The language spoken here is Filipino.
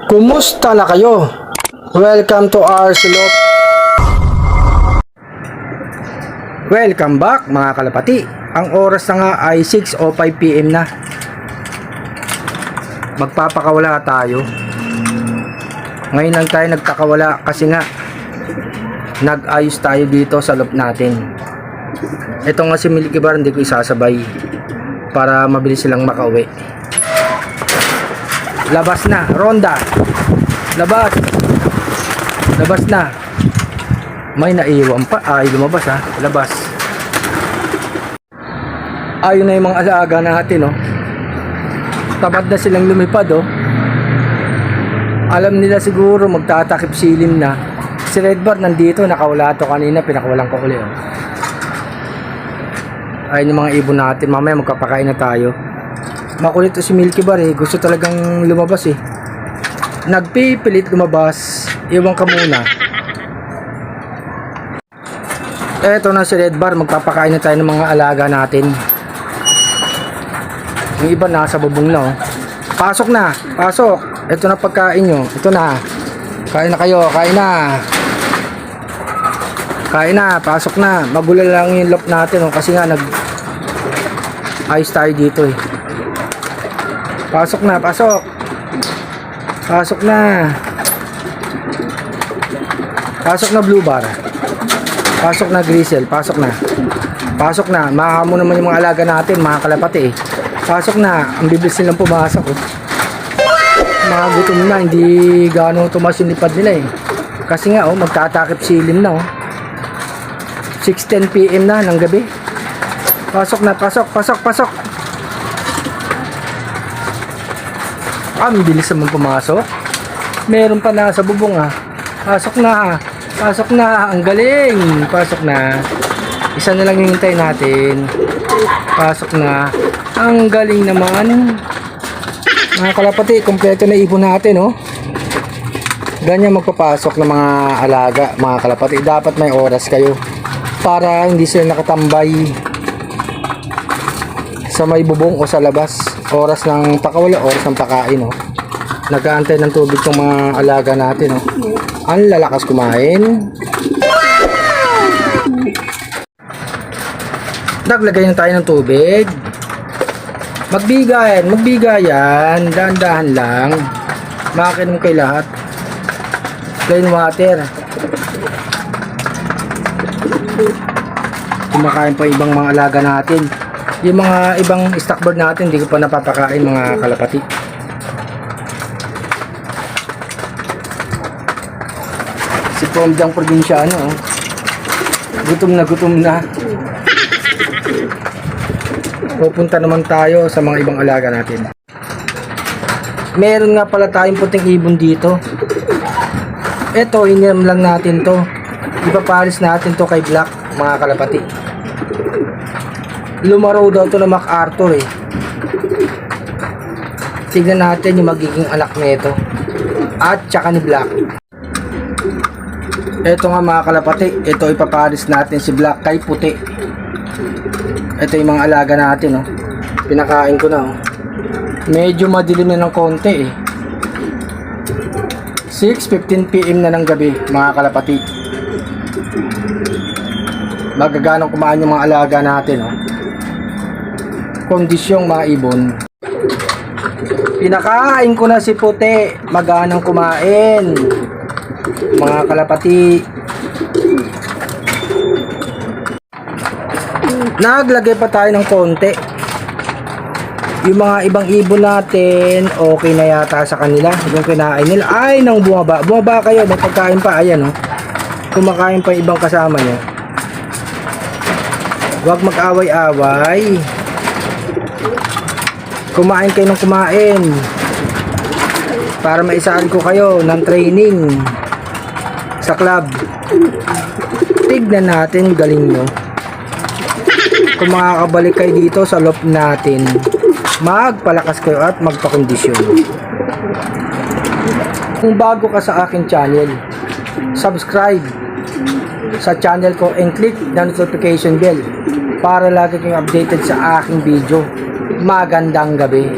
Kumusta na kayo? Welcome to our Silop. Welcome back mga kalapati. Ang oras na nga ay 6:05 PM na. Magpapakawala tayo. Ngayon lang tayo nagkakawala kasi nga nag-ayos tayo dito sa loop natin. Ito nga si Milky Bar, hindi ko isasabay para mabilis silang makauwi. Labas na, ronda. Labas. Labas na. May naiwan pa. Ay, lumabas ha. Labas. Ayun na yung mga alaga natin, oh. Tamad na silang lumipad, oh. Alam nila siguro magtatakip silim na. Si Red Bar nandito, nakawala to kanina, pinakawalan ko uli, oh. Ayun yung mga ibon natin. Mamaya magkapakain na tayo. Makulit to si Milky Bar, eh. Gusto talagang lumabas, eh. Nagpipilit lumabas. Iwan ka muna. Eto na si Red Bar. Magpapakain na tayo ng mga alaga natin. Yung iba nasa bubong na, oh. Pasok na. Pasok. Ito na pagkain nyo. Ito na. Kain na kayo. Kain na. Kain na. Pasok na. Magulo lang yung loop natin, oh. Kasi nga ayos tayo dito, eh. Pasok na, pasok. Pasok na. Pasok na Blue Bar. Pasok na Grisel, pasok na. Pasok na. Makaka mo naman yung mga alaga natin, mga kalapati, eh. Pasok na. Ang bibilis nilang pumasok, oh. Mga gutom na, hindi gaano tumas yung lipad nila, eh. Kasi nga, oh, magtatakip silim na, oh. 6:10 PM na ng gabi. Pasok na, pasok, pasok, pasok. Ang bilis naman pumasok. Meron pa na sa bubong, ah. Pasok na. Pasok na. Ang galing. Pasok na. Isa na lang yung hintay natin. Pasok na. Ang galing naman. Mga kalapati, kompleto na ibon natin, oh. Ganyan magpapasok ng mga alaga, mga kalapati. Dapat may oras kayo para hindi sila nakatambay sa may bubong o sa labas. Oras ng pakawala, oras ng pakain, oh. Nag-aantay ng tubig yung mga alaga natin, oh. Ang lalakas kumain. Naglagay na tayo ng tubig. Magbigayan, dahan-dahan lang. Makinom kayo lahat. Plain water. Kumakain pa ibang mga alaga natin. Yung mga ibang stock bird natin, hindi ko pa napapakain, mga kalapati. Si Pomdang Probinsyano, oh. Gutom na. Pupunta naman tayo sa mga ibang alaga natin. Meron nga pala tayong puting ibon dito. Ito, iniram lang natin to. Ipapalis natin to kay Black, mga kalapati. Lumaro daw to na MacArthur, eh. Tignan natin yung magiging anak nito at tsaka ni Black. Ito nga mga kalapati, ito ipaparis natin si Black kay Puti. Ito yung mga alaga natin, oh. Pinakain ko na, oh. Medyo madilim na ng konti, eh. 6:15 PM na ng gabi, mga kalapati. Magaganong kumain yung mga alaga natin, oh. Kondisyong mga ibon. Pinakain ko na si Puti. Maganang kumain, mga kalapati. Naglagay pa tayo ng konti. Yung mga ibang ibon natin, okay na yata sa kanila. Yung kinain nila, ay nang bumaba. Bumaba kayo, may pagkain pa. Ayan, oh. Kumakain pa ibang kasama nyo. Huwag mag-away-away. Kumain kayo ng kumain para maisali ko kayo ng training sa club. Tignan natin galing nyo. Kung makakabalik kayo dito sa loop natin, magpalakas kayo at magpakondisyon. Kung bago ka sa aking channel, subscribe sa channel ko and click the notification bell para lagi kayong updated sa aking video. Magandang gabi.